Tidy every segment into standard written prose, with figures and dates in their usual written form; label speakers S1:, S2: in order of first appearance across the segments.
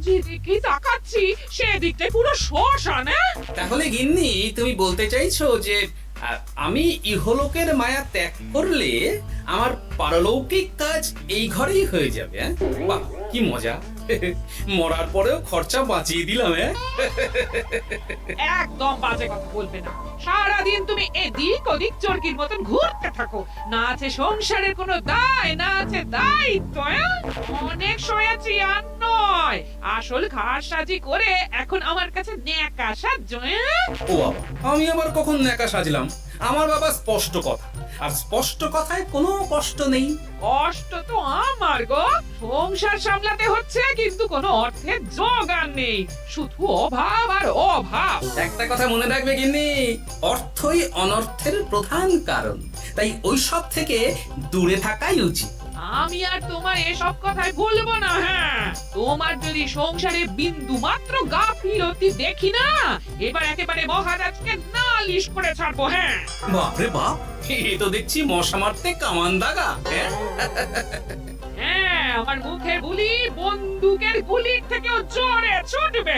S1: যেদিকে তাকাচ্ছি সেদিকটাই পুরো শ্মশান।
S2: তাহলে গিন্নি তুমি বলতে চাইছো যে আমি ইহলোকের মায়া ত্যাগ করলে আমার পারলৌকিক কাজ এই ঘরেই হয়ে যাবে? বাহ, কি মজা! মরার পরেও খরচা বাঁচিয়ে দিলাম।
S1: একদম বাজে কথা বলবে না। সারাদিন তুমি এদিক ওদিক চরকির মতন ঘুরতে থাকো, না আছে সংসারের কোনো দায়, না আছে দায়িত্ব। অনেক সয়াছি আর নয়, আসল ঘাস সাজি করে এখন আমার কাছে ন্যাকা সাহায্য।
S2: ও বাবা, আমি আবার কখন ন্যাকা সাজলাম? আমার বাবা স্পষ্ট কথা, আর স্পষ্ট কথায় কোনো কষ্ট নেই।
S1: কষ্ট তো আমার গো, সংসার সামলাতে হচ্ছে কিন্তু কোনো অর্থের জোগান নেই, শুধু অভাব আর অভাব।
S2: একটা কথা মনে রাখবে গিন্নি, অর্থই অনর্থের প্রধান কারণ, তাই ওই সব থেকে দূরে থাকাই উচিত।
S1: আমি আর তোমার এসব কথায় বলবো না। তোমার যদি সংসারে বিন্দু মাত্র গাফিলতি দেখি না, এবার একেবারে মহারাজকে নালিশ করে ছাড়বো।
S2: বাপরে বাপ, এ তো দেখছি মশা মারতে কামান দাগা।
S1: আমার মুখে গুলি বন্দুকের গুলির থেকেও জোরে ছুটবে।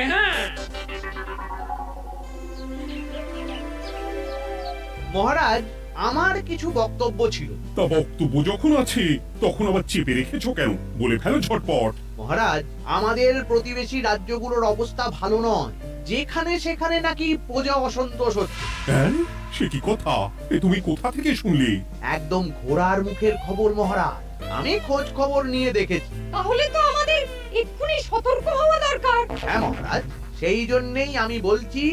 S3: মহারাজ, আমার কিছু বক্তব্য ছিল।
S4: তা বক্তব্য যখন আছে তখন আবার চেপে রেখেছো কেন? বলে ফেলো ঝটপট।
S3: মহারাজ, আমাদের প্রতিবেশী রাজ্যগুলোর অবস্থা ভালো নয়, যেখানে সেখানে নাকি প্রজা অসন্তোষ হচ্ছে।
S4: হ্যাঁ, সে কি কথা? এ তুমি কোথা থেকে শুনলে?
S3: একদম ঘোড়ার মুখের খবর মহারাজ, আমি খোঁজ খবর নিয়ে দেখেছি।
S5: তাহলে তো আমাদের এক্ষুনি সতর্ক হওয়া দরকার।
S3: হ্যাঁ মহারাজ, সেই জন্যই আমি বলছি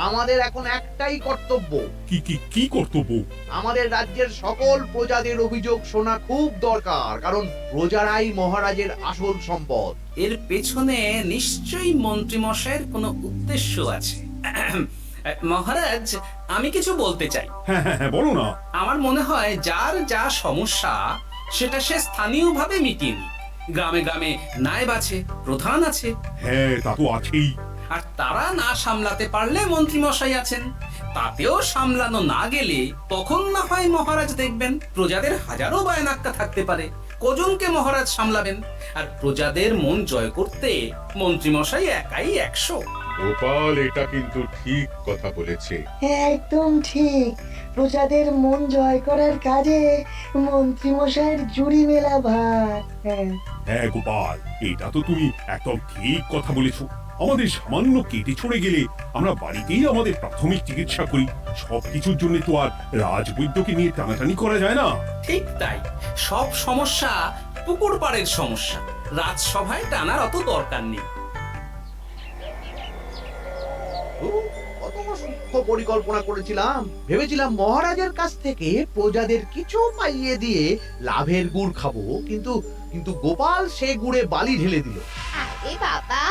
S3: আমাদের এখন একটাই কর্তব্য।
S4: কি কি কি কর্তব্য?
S3: আমাদের রাজ্যের সকল প্রজাদের অভিযোগ শোনা খুব দরকার, কারণ প্রজারাই মহারাজের আসল সম্পদ।
S2: এর পেছনে নিশ্চয়ই মন্ত্রী মশাইয়ের কোনো উদ্দেশ্য আছে। মহারাজ, আমি কিছু বলতে চাই।
S4: হ্যাঁ হ্যাঁ হ্যাঁ, বলো না।
S2: আমার মনে হয় যার যা সমস্যা সেটা সে স্থানীয়ভাবে মিটিয়ে নিক। গ্রামে গ্রামে নায়েব আছে, প্রধান আছে।
S4: হ্যাঁ, তা তো আছেই।
S2: আর তারা না সামলাতে পারলে মন্ত্রী মশাই আছেন। তাতেও সামলানো না গেলে তখন না হয় মহারাজ দেখবেন। প্রজাদের হাজারো বায়নাক্কা থাকতে পারে, কজনকে মহারাজ সামলাবেন? আর প্রজাদের মন জয় করতে মন্ত্রী মশাই একাই 100।
S6: গোপাল এটা কিন্তু ঠিক কথা বলেছে।
S7: একদম ঠিক। প্রজাদের মন জয় করার কাজে মন্ত্রী মশাইয়ের জুড়ি মেলা ভার।
S4: হ্যাঁ গোপাল, এটা তো তুমি একদম ঠিক কথা বলেছো। আমাদের সামান্য কেটে ছড়ে গেলে আমরা বাড়িতেই আমাদের প্রাথমিক চিকিৎসা করি। সবকিছুর জন্য তো আর রাজবৈদ্যকে নিয়ে টানাটানি করা যায় না।
S2: ঠিক তাই, সব সমস্যা পুকুর পাড়ের সমস্যা, রাজসভায় টানার অত দরকার নেই।
S3: কত সূক্ষ্ম পরিকল্পনা করেছিলাম। ভেবেছিলাম মহারাজের কাছ থেকে প্রজাদের কিছু পাইয়ে দিয়ে লাভের গুড় খাবো, কিন্তু কিন্তু গোপাল সে গুড়ে বালি ঢেলে দিল।
S5: আরে বাবা,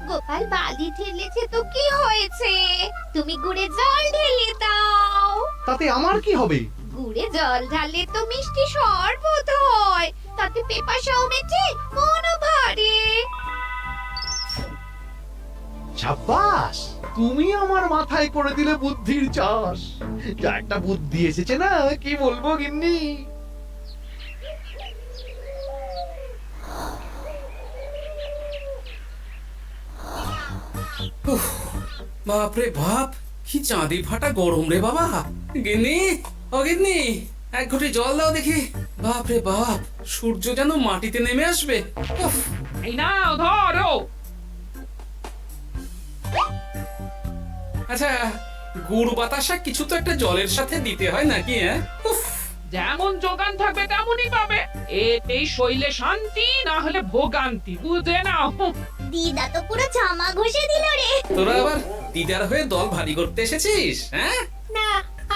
S5: গোপাল বালি ঢেলেছে তো কি হয়েছে? তুমি গুড়ে জল ঢেলে দাও।
S3: তাতে আমার কি হবে?
S5: গুড়ে জল ঢাললে তো মিষ্টি শরবত হয়, তাতে পেপাসাও মেটে, মনও ভরে।
S3: সাব্বাস, তুমি আমার মাথায় করে দিলে বুদ্ধির চাষ। যা একটা বুদ্ধি এসেছে না, কি বলবো গিন্নি।
S2: বাপরে বাপ, কি চাঁদি ফাটা গরম রে বাবা। গিন্নি, ও গিন্নি, এক ঘটি জল দাও দেখি। বাপরে বাপ, সূর্য যেন মাটিতে নেমে আসবে। উফ।
S1: এই নাও ধরো।
S2: আচ্ছা, গুড় বাতাসা কিছু তো একটা জলের সাথে দিতে হয় নাকি? উফ।
S1: যেমন যোগান থাকবে তেমনই পাবে। এতেই শৈলে শান্তি, না হলে ভোগান্তি, বুঝে নাও।
S5: দিদা তো পুরো জামা ঘষে দিল রে।
S2: তোরা আবার দিদার হয়ে দল ভারী করতে এসেছিস? হ্যাঁ,
S8: না,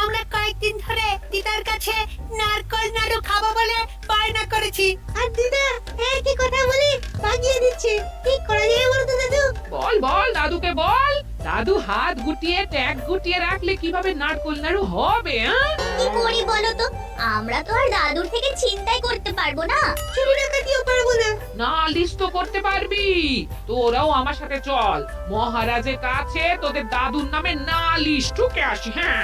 S8: আমরা কয়েকদিন ধরে দিদার কাছে নারকল নাড়ু খাবো বলে বায়না করেছি। আর দিদা একই কথা বলে বাগিয়ে দিচ্ছে। কি করা যায় বলো তো দাদু?
S1: বল বল দাদুকে বল। দাদু হাত গুটিয়ে ট্যাগ গুটিয়ে রাখলে কিভাবে নারকোল নাড়ু হবে?
S5: কি করি বলো তো? আমরা তো আর দাদুর থেকে চিন্তাই করতে পারবো না, চুরি ডাকাতিও পারবো না।
S1: নালিশ তো করতে পারবি। তোরাও আমার সাথে চল, মহারাজের কাছে তোদের দাদুর নামে নালিশ ঠুকে আসি। হ্যাঁ,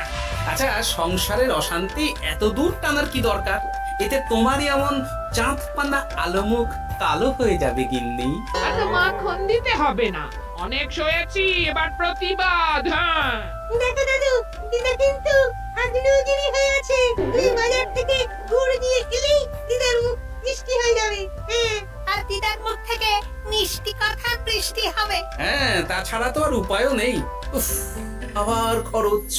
S2: আচ্ছা, সংসারের অশান্তি এত দূর টানার কি দরকার? এতে তোমারই এমন চাঁদ পানা আলো মুখ কালো হয়ে যাবে গিন্নি।
S1: এত মাখন দিতে হবে না, অনেক সয়েছি, এবার প্রতিবাদ। হ্যাঁ,
S8: দেখো দাদু, দিদা কিন্তু আগ্নেয়গিরি হয়ে আছে। তুই বাজার থেকে গুড় নিয়ে এলেই দিদার মুখ মিষ্টি হয়ে যাবে। হ্যাঁ, আর দিদার মুখ থেকে মিষ্টি কথা বৃষ্টি হবে।
S2: হ্যাঁ, তাছাড়া তো আর উপায়ও নেই। উফ, আবার খরচ।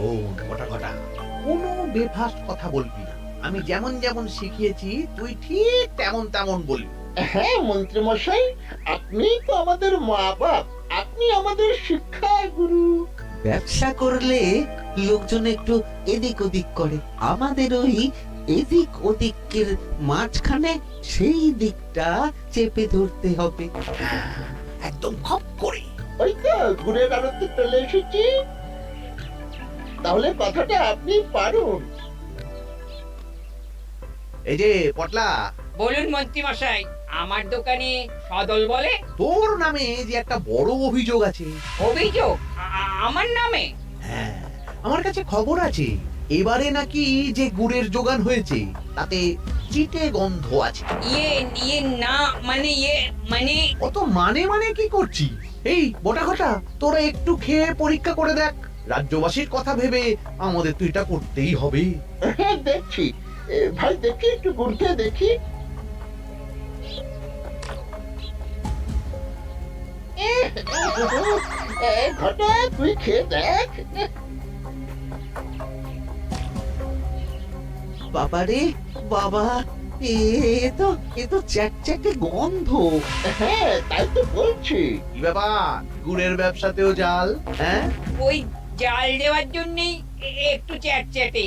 S3: ও ঘটা ঘটা, কোনো বেফাস কথা বলবি না। আমি যেমন যেমন শিখিয়েছি তুই ঠিক তেমন তেমন বলবি।
S9: হ্যাঁ মন্ত্রী মশাই, আপনি তো আমাদের মা বাপ, আপনি আমাদের শিক্ষা গুরু।
S10: ব্যবসা করলে লোকজন একটু এদিক ওদিক করে, আমাদের ওই এদিক ওদিকের মাঝখানে সেই দিকটা চেপে ধরতে হবে।
S3: একদম খপ করে।
S9: ওই তো গুড়ের আড়তে চলে এসেছি, তাহলে কথাটা আপনি পারুন।
S3: এই যে পটলা,
S11: বলুন মন্ত্রী মশাই, আমার দোকানে সদল বলে
S3: তোর নামে যে একটা বড় অভিযোগ আছে।
S11: অভিযোগ আমার নামে?
S3: হ্যাঁ, আমার কাছে খবর আছে এবারে নাকি যে গুড়ের যোগান হয়েছে তাতে চিটে গন্ধ আছে।
S11: ইয়ে না মানে মানে
S3: কত মানে কি করছি? এই মোটা ঘটা, তোরা একটু খেয়ে পরীক্ষা করে দেখ। রাজ্যবাসীর কথা ভেবে আমাদের তো এটা করতেই হবে।
S9: হ্যাঁ দেখছি, ভাই দেখি একটু গুড় খেয়ে দেখি। ঘটা তুই খেয়ে দেখ।
S10: বাবারে বাবা, এ তো চ্যাটচ্যাটে গন্ধ।
S9: হ্যাঁ তাই তো বলছি।
S3: কি ব্যাপার, গুড়ের ব্যবসাতেও জাল? হ্যাঁ,
S11: ওই জাল দেওয়ার জন্যই একটু চ্যাটচ্যাটে,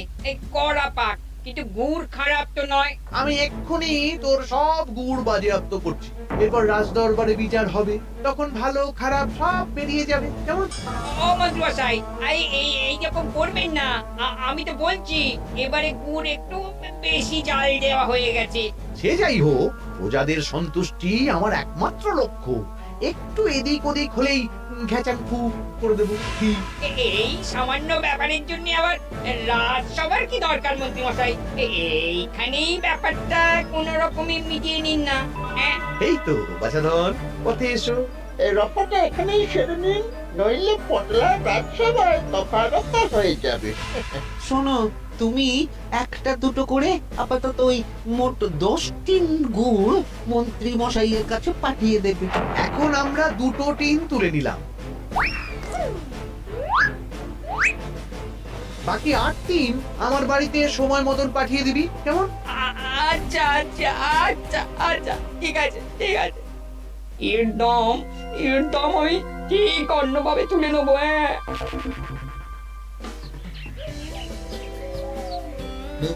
S11: কড়া পাক, কিন্তু গুড় খারাপ তো নয়।
S3: আমি এক্ষুনি তোর সব গুড় বাজেয়াপ্ত করছি। এরপর রাজদরবারে বিচার হবে, তখন ভালো খারাপ সব বেরিয়ে যাবে। কেমন?
S11: ও মন্ত্রী মশাই, এই রকম করবেন না। আমি তো বলছি এবারে গুড় একটু বেশি জাল দেওয়া হয়ে গেছে।
S3: সে যাই হোক, প্রজাদের সন্তুষ্টি আমার একমাত্র লক্ষ্য। একটু এদিক ওদিক হলেই ঘেচাংফু করে দেবো। কি?
S11: এই সামান্য ব্যাপারের জন্য আবার রাজসভার কি দরকার মন্ত্রী মশাই? এইখানেই ব্যাপারটা কোন রকমে মিটিয়ে নিন না। হ্যাঁ,
S3: এই তো বাছাধন, পথে এসো।
S9: এই রফাটা এখানেই সেরে নিন, নইলে পটলা রাজসভায় দফা হয়ে যাবে।
S10: শোনো, তুমি একটা দুটো করে আপাতত ওই মোট 10 টিন গুড় মন্ত্রী মশাইয়ের কাছে পাঠিয়ে দেবে।
S3: এখন আমরা 2 টিন তুলে নিলাম, বাকি 8 টিন আমার বাড়িতে সময় মতন পাঠিয়ে দিবি। কেমন?
S11: আচ্ছা আচ্ছা আচ্ছা আচ্ছা, ঠিক আছে ঠিক আছে। একদম আমি ঠিক অন্যভাবে তুলে নেবো। হ্যাঁ,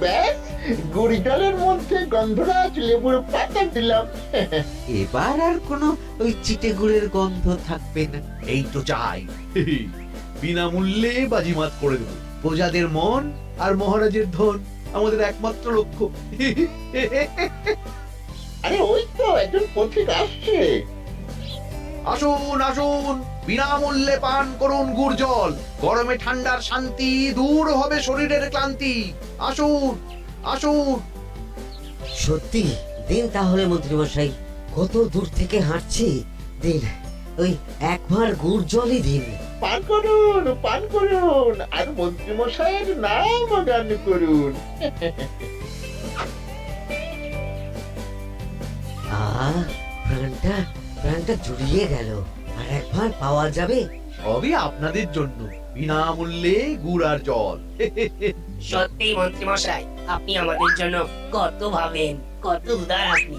S9: ব্যাস, গুড়ি জলের মধ্যে গন্ধরাজ লেবুর পাতা দিলাম।
S10: এবার আর কোনো ওই চিটে গুড়ের গন্ধ থাকবে না।
S3: এই তো চাই। বিনামূল্যে বাজিমাত করে দেবো। প্রজাদের মন আর মহারাজের ধন আমাদের একমাত্র লক্ষ্য।
S9: আরে ওই তো একজন পথিক আসছে।
S3: আসুন আসুন, বিনামূল্যে পান করুন গুড় জল। গরমে ঠান্ডার শান্তি, দূর হবে শরীরের ক্লান্তি। আসুন আসুন।
S12: সত্যি দিন তাহলে মন্ত্রী মশাই, কত দূর থেকে হাঁটছি, দিন ওই এক ভাঁড় গুড় জলই দিন।
S9: পান করুন, আর মন্ত্রী মশাইয়ের নাম গান করুন।
S12: প্রাণটা জুড়িয়ে গেল। আর এক ভাঁড় পাওয়া যাবে?
S3: সবই আপনাদের জন্য, বিনামূল্যে গুড় আর জল।
S11: সত্যি মন্ত্রী মশাই, আপনি আমাদের জন্য কত ভাবেন, কত উদার আপনি।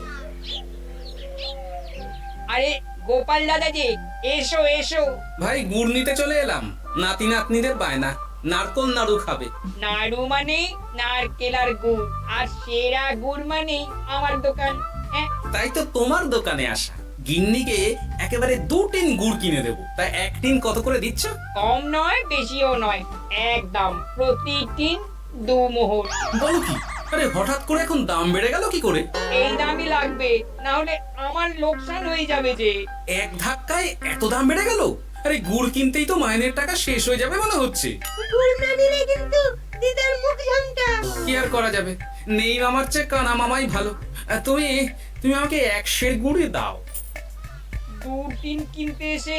S11: আরে গোপাল দাদা যে, এসো এসো।
S2: ভাই গুড় নিতে চলে এলাম। নাতি নাতনিদের বায়না, নারকোল নাড়ু খাবে।
S11: নাড়ু মানে নারকেল আর গুড়, আর সেরা গুড় মানে আমার দোকান। হ্যাঁ,
S2: তাই তো তোমার দোকানে আসা। গিন্নিকে একেবারে 2 টিন গুড় কিনে দেবো। তাই 1 টিন কত করে দিচ্ছ?
S11: কম নয় বেশিও নয়, একদম প্রতি টিন 2 মোহর।
S2: বলো কি? আরে হঠাৎ করে এখন দাম বেড়ে গেল কি করে?
S11: এই দামই লাগবে, না হলে আমার লোকসান হয়ে যাবে যে।
S2: এক ধাক্কায় এত দাম বেড়ে গেল? আরে গুড় কিনতেই তো মাইনের টাকা শেষ হয়ে যাবে মনে হচ্ছে।
S8: গুড় না দিলে কিন্তু দিদার মুখ ঝামটা।
S2: কি আর করা যাবে, নেই মামার চেয়ে কানা মামাই ভালো। তুমি তুমি আমাকে 1 সের গুড়ই দাও।
S11: 2-3 কিনতে এসে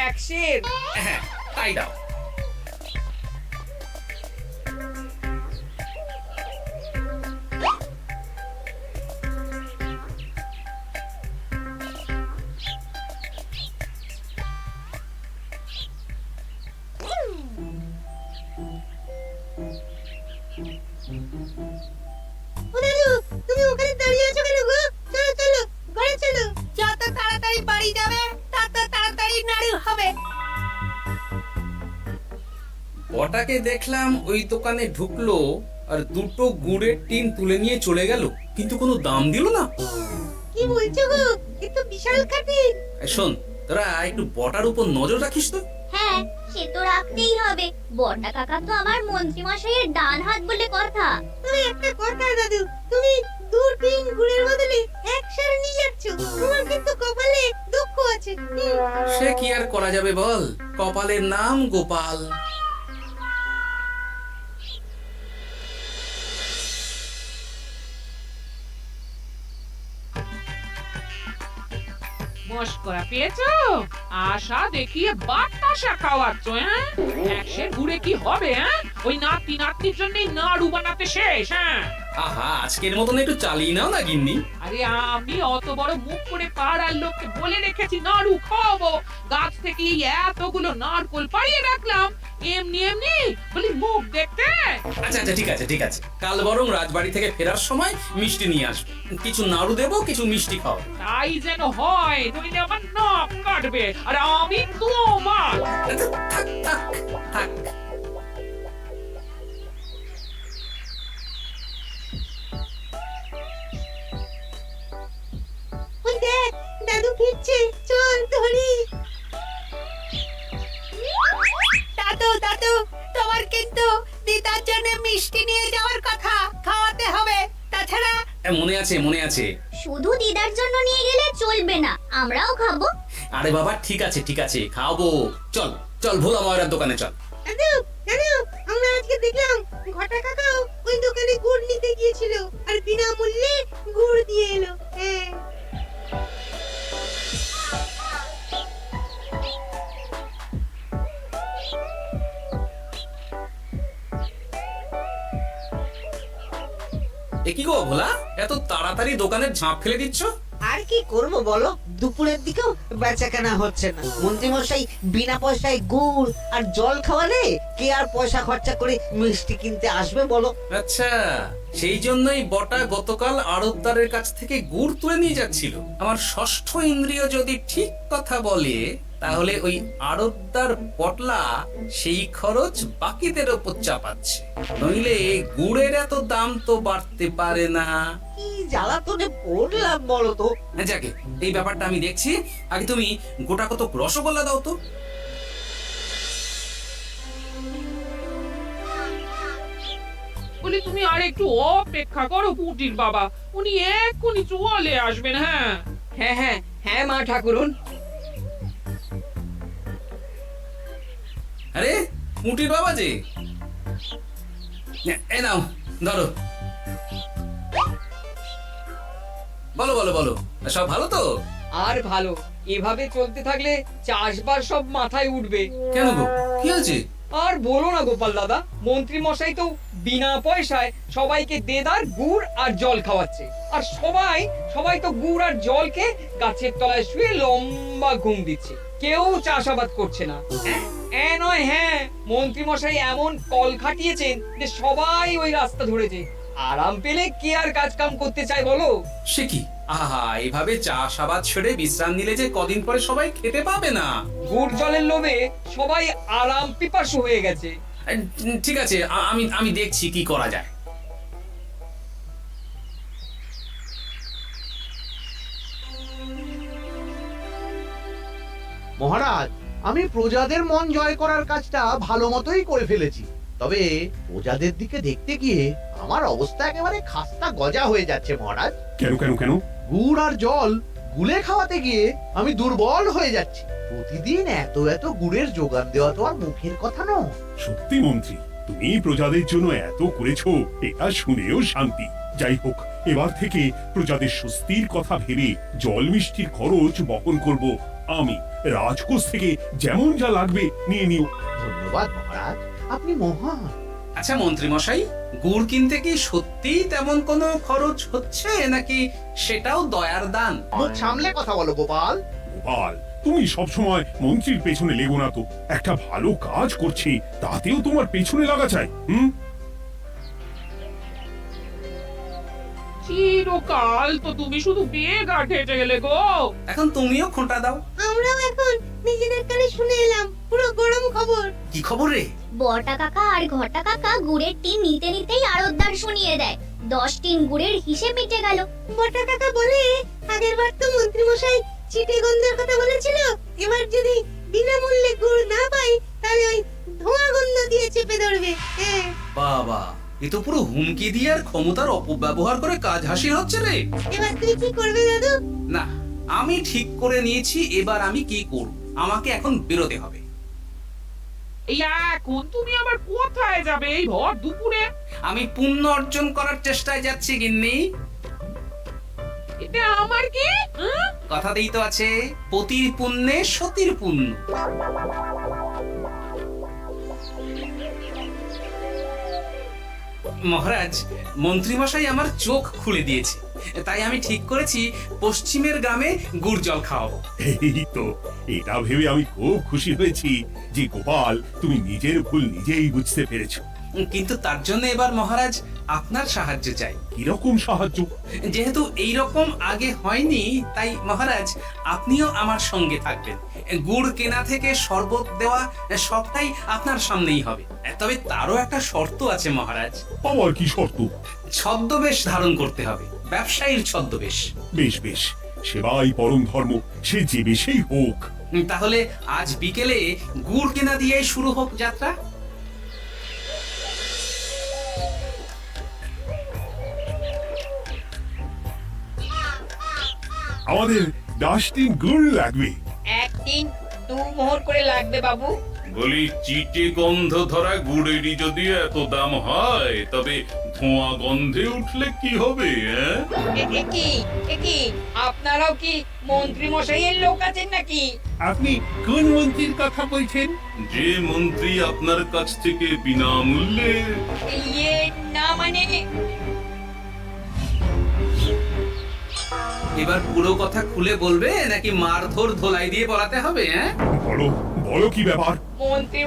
S11: 1 সের।
S2: হ্যাঁ, তাই দাও।
S8: ও দাদু, তুমি ওখানে দাঁড়িয়ে আছো কেন গো? চলো চলো, ঘরে চলো। যত তাড়াতাড়ি বাড়ি যাবে তত তাড়াতাড়ি নাড়ু হবে।
S2: ওটাকে দেখলাম ওই দোকানে ঢুকলো আর 2টো গুড়ের টিন তুলে নিয়ে চলে গেল, কিন্তু কোনো দাম দিল না।
S8: কি বলছো গো? এ তো বিশাল খাতির।
S2: শোন, তোরা একটু বটার উপর নজর রাখিস তো।
S5: হ্যাঁ, সে তো রাখতেই হবে। বড়টা কাকা তো আমার মন্ত্রী মশাইয়ের ডান হাত বলে কথা।
S8: তবে একটা কথা দাদু, তুমি 2-3 গুড়ের বদলে 1 সের নিয়ে যাচ্ছ। তোমার কিন্তু কপালে দুঃখ আছে।
S2: সে কি আর করা যাবে বল, কপালের নাম গোপাল।
S1: মস্করা পেয়েছো? আশা দেখিয়ে বাতাসা খাওয়াচ্ছ, হ্যাঁ? 1 সের গুড়ে কি হবে, হ্যাঁ? ওই নাতি নাতনির জন্যই নাড়ু বানাতে শেষ, হ্যাঁ?
S2: আহা, আজকের মতন একটু চালিয়ে নাও না গিন্নি।
S1: আরে আমি অত বড় মুখ করে পাড়ার লোককে বলে রেখেছি নাড়ু খাওয়াবো, গাছ থেকে এই এতগুলো নারকোল পাড়িয়ে রাখলাম, এমনি এমনি বলি মুখ দেখতে।
S2: আচ্ছা আচ্ছা, ঠিক আছে ঠিক আছে, কাল বরং রাজবাড়ি থেকে ফেরার সময় মিষ্টি নিয়ে আসবো। কিছু নাড়ু দেবো, কিছু মিষ্টি খাও।
S1: তাই যেন হয়, নইলে আমার নাক কাটবে আর আমি তোমার।
S2: আচ্ছা, থাক থাক থাক।
S8: ওই দেখ, দাদু ফিরছে, চল ধরি। দাদু দাদু, তোমার কিন্তু দিদার জন্য মিষ্টি নিয়ে যাওয়ার কথা, খাওয়াতে হবে। তাছাড়া
S2: মনে আছে মনে আছে।
S5: শুধু দিদার জন্য নিয়ে গেলে চলবে না, আমরাও খাবো।
S2: আরে বাবা, ঠিক আছে ঠিক আছে, খাওয়াবো। চল চল, ভোলা ময়রার দোকানে চল।
S8: দাদু দাদু, আমরা আজকে দেখলাম ঘটা কাকাও ওই দোকানে গুড় নিতে গিয়েছিল আর বিনামূল্যে গুড় দিয়ে এলো। হ্যাঁ,
S2: এ কি গো ভোলা, এত তাড়াতাড়ি দোকানের ঝাঁপ ফেলে দিচ্ছ?
S12: আর কি করব বলো, দুপুরের দিকেও বেচা কেনা হচ্ছে না। মন্ত্রী মশাই বিনা পয়সায় গুড় আর জল খাওয়ালে কে আর পয়সা খরচা করে মিষ্টি কিনতে আসবে বলো?
S2: আচ্ছা, সেই জন্যই বটা গতকাল আড়তদারের কাছ থেকে গুড় তুলে নিয়ে যাচ্ছিল। আমার ষষ্ঠ ইন্দ্রিয় যদি ঠিক কথা বলে, তাহলে ওই আড়তদার পটলা সেই খরচ বাকিদের ওপর চাপাচ্ছে। নইলে গুড়ের এত দাম তো বাড়তে পারে না।
S12: কি জ্বালাতনে পড়লাম বলো তো।
S2: যাকে, এই ব্যাপারটা আমি দেখছি। আগে তুমি গোটা কত রসগোল্লা দাও তো।
S1: বলি তুমি আর একটু অপেক্ষা করো পুটির বাবা, উনি এক্ষুনি চলে আসবেন। হ্যাঁ
S11: হ্যাঁ হ্যাঁ হ্যাঁ মা ঠাকুরন।
S2: আরে মুটির বাবা যে, এ নাও ধরো। বলো বলো বলো, সব ভালো তো?
S11: আর ভালো, এভাবে চলতে থাকলে চাষবাস সব মাথায় উঠবে।
S2: কেন গো, কি হয়েছে?
S11: আর বলো না গোপাল দাদা, মন্ত্রী মশাই তো বিনা পয়সায় সবাইকে দেদার গুড় আর জল খাওয়াচ্ছে। আর সবাই তো গুড় আর জলকে গাছের তলায় শুয়ে লম্বা ঘুম দিচ্ছে, কেউ চাষাবাদ করছে না। নয়, হ্যাঁ, মন্ত্রী মশাই এমন কল খাটিয়েছেন যে সবাই ওই রাস্তা ধরেছে। আরাম পেলে কে আর কাজ কাম করতে চায় বলো?
S2: সে কি, আহা, এইভাবে চাষাবাদ ছেড়ে বিশ্রাম নিলে যে কদিন পরে সবাই খেতে পাবে না।
S11: গুড় জলের লোভে সবাই আরাম পিপাসু হয়ে গেছে।
S2: ঠিক আছে, আমি দেখছি কি করা যায়।
S3: মহারাজ, আমি প্রজাদের মন জয় করার কাজটা ভালো মতোই করে ফেলেছি। তবে প্রজাদের দিকে দেখতে গিয়ে আমার অবস্থা একেবারে খাস্তা গজা হয়ে যাচ্ছে মহারাজ।
S4: কেন কেন কেন?
S3: গুড় আর জল গুলে খাওয়াতে গিয়ে আমি দুর্বল হয়ে যাচ্ছি। প্রতিদিন এত এত গুড়ের যোগান দেওয়া তো আর মুখের কথা নয়।
S4: সত্যি মন্ত্রী, তুমি প্রজাদের জন্য এত করেছো, এটা শুনেও শান্তি। যাই হোক, এবার থেকে প্রজাদের স্বস্তির কথা ভেবে জল মিষ্টির খরচ বহন করব আমি। রাজকোষ থেকে যেমন যা লাগবে নিয়ে নিও।
S3: ধন্যবাদ মহারাজ, আপনি মহান।
S2: আচ্ছা মন্ত্রী মশাই, গুড় কিনতে কি সত্যি তেমন কোনো খরচ হচ্ছে নাকি সেটাও দয়ার দান?
S3: মুখ সামলে কথা বলো গোপাল।
S4: গোপাল, তুমি সবসময় মন্ত্রীর পেছনে লেগো না তো। একটা ভালো কাজ করছে তাতেও তোমার পেছনে লাগা চাই।
S1: চিরকাল তো তুমি শুধু বিয়ে গাঁঠে গেলে গো।
S2: এখন তুমিও খোঁটা দাও।
S8: আমরাও এখন নিজেদের কানে শুনে এলাম পুরো গরম খবর।
S2: কি খবর রে?
S5: বড়টা কাকা আর ঘটা কাকা গুড়ের টিন নিতে নিতেই আড়তদার শুনিয়ে দেয় 10 টিন গুড়ের হিসেব মিটে গেল।
S8: বটা কাকা বলে আগের বার তো মন্ত্রী মশাই চিটে গন্ধের কথা বলেছিল, এবার যদি বিনামূল্যে গুড় না পাই তাহলে ওই ধোঁয়া গন্ধ দিয়ে চেপে ধরবে। হ্যাঁ
S2: বাবা, এ তো পুরো হুমকি দিয়ে আর ক্ষমতার অপব্যবহার করে কাজ হাসিল হচ্ছে রে।
S8: এবার তুই কি করবে দাদু?
S2: না, আমি ঠিক করে নিয়েছি এবার আমি কি করব। আমাকে এখন বেরোতে হবে।
S1: এই এখন তুমি আবার কোথায় যাবে এই ভর দুপুরে?
S2: আমি পুণ্য অর্জন করার চেষ্টায় যাচ্ছি গিন্নি।
S1: এটা আমার কি?
S2: কথাতেই তো আছে, পতির পুণ্যে সতীর পুণ্য। মহারাজ, মন্ত্রীমশাই আমার চোখ খুলে দিয়েছে, তাই আমি ঠিক করেছি পশ্চিমের গ্রামে গুড় জল খাওয়াবো।
S4: এই তো, এটা ভেবে আমি খুব খুশি হয়েছি যে গোপাল, তুমি নিজের ভুল নিজেই বুঝতে পেরেছো।
S2: কিন্তু তার জন্য এবার মহারাজ আপনার সাহায্য চাই।
S4: কিরকম সাহায্য?
S2: যেহেতু এই রকম আগে হয়নি, তাই মহারাজ আপনিও আমার সঙ্গে থাকবেন। গুড় কেনা থেকে শরবত দেওয়া সবটাই আপনার সামনেই হবে। তবে তারও একটা শর্ত আছে মহারাজ।
S4: আমার কি শর্ত?
S2: ছদ্মবেশ ধারণ করতে হবে, ব্যবসায়ীর ছদ্মবেশ।
S4: বেশ বেশ, সেবাই পরম ধর্ম, সে যে বেশেই হোক।
S2: তাহলে আজ বিকেলে গুড় কেনা দিয়ে শুরু হোক যাত্রা।
S4: আমাদের 10 টিন গুড় লাগবে।
S11: 1 টিন 2 মোহর করে লাগবে বাবু।
S6: বলি, চিটে গন্ধ ধরা গুড়েরই যদি এত দাম হয়, তবে ধোঁয়া গন্ধে উঠলে কি হবে?
S11: একি আপনারাও কি মন্ত্রী মশাইয়ের লোক আছেন নাকি?
S4: আপনি কোন মন্ত্রীর কথা বলছেন?
S6: যে মন্ত্রী আপনার কাছ থেকে বিনামূল্যে।
S11: ইয়ে না মানে
S2: এবার পুরো কথা খুলে বলবে নাকি মারধর ধোলাই দিয়ে বলাতে হবে?
S4: বলো বলো, কি ব্যাপার?
S11: মন্ত্রী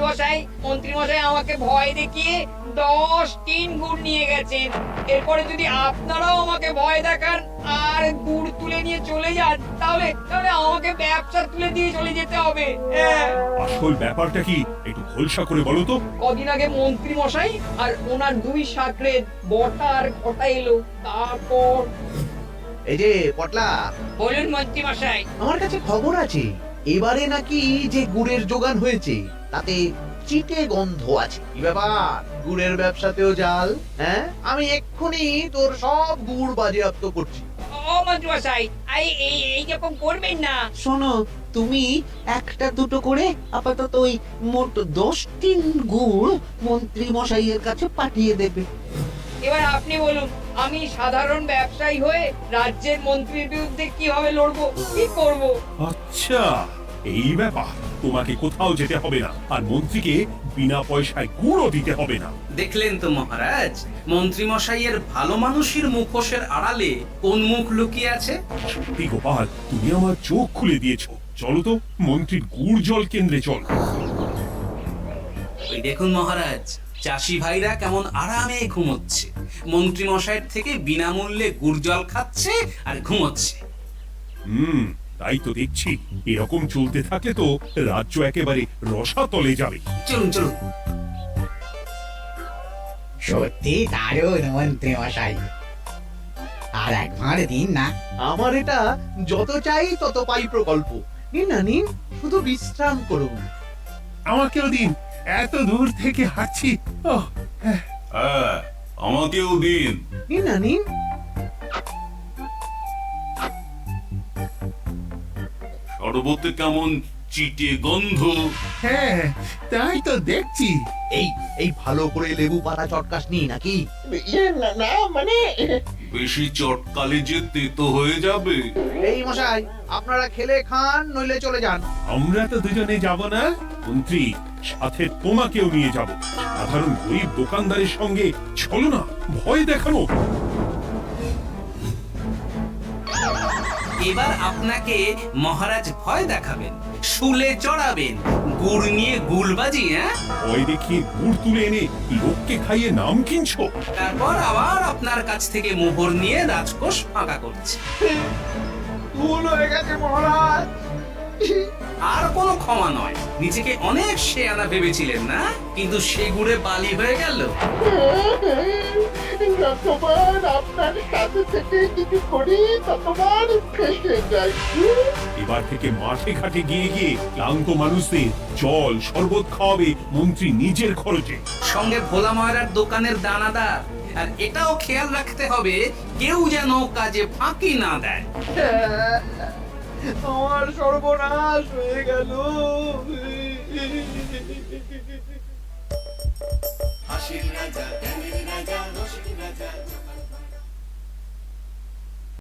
S11: মশাই আমাকে ভয় দেখিয়ে 10 টিন গুড় নিয়ে গেছেন। এরপরে যদি আপনারাও আমাকে ভয় দেখান আর গুড় তুলে নিয়ে চলে যান, তাহলে আমাকে ব্যবসা তুলে দিয়ে চলে যেতে হবে।
S4: আসল ব্যাপারটা কি একটু খোলসা করে বলো তো।
S11: কদিন আগে মন্ত্রী মশাই আর ওনার 2 সাকরেদ বটা আর ঘটা এলো, তারপর।
S3: এই যে পটলা,
S11: বলুন মন্ত্রী মশাই।
S3: আমার কাছে খবর আছে এবারে নাকি যে গুড়ের যোগান হয়েছে তাতে চিটে গন্ধ আছে। কি ব্যাপার, গুড়ের ব্যবসাতেও জাল? হ্যাঁ, আমি এক্ষুনি তোর সব গুড় বাজেয়াপ্ত করছি।
S11: ও মন্ত্রী মশাই, এই রকম করবেন না।
S10: শোনো, তুমি 1-2 করে আপাতত ওই মোট 10 টিন গুড় মন্ত্রী মশাইয়ের কাছে পাঠিয়ে দেবে।
S11: এবার আপনি বলুন, আমি সাধারণ ব্যবসায়ী হয়ে রাজ্যের মন্ত্রীর বিরুদ্ধে কিভাবে লড়বো, কি করব?
S4: আচ্ছা, এই ব্যাপার। তোমাকে কোথাও যেতে হবে না, আর মন্ত্রীকে বিনা পয়সায় গুড়ও দিতে হবে না।
S2: দেখলেন তো মহারাজ, মন্ত্রী মশাইয়ের ভালো মানুষের মুখোশের আড়ালে কোন মুখ লুকিয়ে আছে।
S4: সত্যি গোপাল, তুমি আমার চোখ খুলে দিয়েছো। চলো তো মন্ত্রীর গুড় জল কেন্দ্রে চল।
S2: ওই দেখুন মহারাজ, চাষি ভাইরা কেমন আরামে ঘুমোচ্ছে, মন্ত্রী মশাইয়ের থেকে বিনামূল্যে গুড় জল খাচ্ছে আর ঘুমোচ্ছে।
S4: তাই তো দেখছি। এরকম চলতে থাকলে তো রাজ্য একেবারে রসাতলে যাবে।
S2: চলুন চলুন।
S13: সত্যি দারুণ মন্ত্রী মশাই, আর একবার দিন না।
S3: আমার এটা যত চাই তত পাই প্রকল্প। নিন না নিন, শুধু বিশ্রাম করুন।
S4: আমাকেও দিন, এত দূর থেকে হাঁটছি।
S6: হ্যাঁ, আমাকেও দিন।
S3: নিন না নিন।
S6: শরবতে কেমন চিটে গন্ধ।
S14: হ্যাঁ তাই তো দেখছি।
S3: এই এই ভালো করে লেবু পাতা চটকাসনি নাকি?
S9: না না মানে
S6: বেশি চটকালে যে তেতো হয়ে যাবে।
S3: এই মশাই, আপনারা খেলে খান নইলে চলে যান।
S4: আমরা তো দুজনে যাব না মন্ত্রী, সাথে তোমাকেও নিয়ে যাব। সাধারণ গরিব দোকানদারের সঙ্গে চলো না, ভয় দেখানো।
S2: এবার আপনাকে মহারাজ ভয় দেখাবেন, শুলে চড়াবেন, গুড় নিয়ে গুলবাজি। হ্যাঁ,
S4: ভয় দেখিয়ে গুড় তুলে এনে লোককে খাইয়ে নাম কিনছো।
S2: তারপর আবার আপনার কাছ থেকে মোহর নিয়ে রাজকোষ ফাঁকা করছে।
S3: ভুল হয়ে গেছে মহারাজ।
S2: আর কোনো ক্ষমা নয়। নিজেকে অনেক শেয়ানা ভেবেছিলেন না, কিন্তু সে গুড়ে বালি হয়ে গেল।
S9: যতবার আপনার সাথে থেকে কিছু করি ততবার ফেসে যাই।
S4: এবার থেকে মাঠে ঘাটে গিয়ে গিয়ে ক্লান্ত মানুষদের জল শরবত খাওয়াবে মন্ত্রী নিজের খরচে।
S2: সঙ্গে ভোলা ময়রার দোকানের দানাদার। আর এটাও খেয়াল রাখতে হবে কেউ যেন কাজে ফাঁকি না দেয়।
S3: আমার সর্বনাশ হয়ে গেল।
S15: হাসির রাজা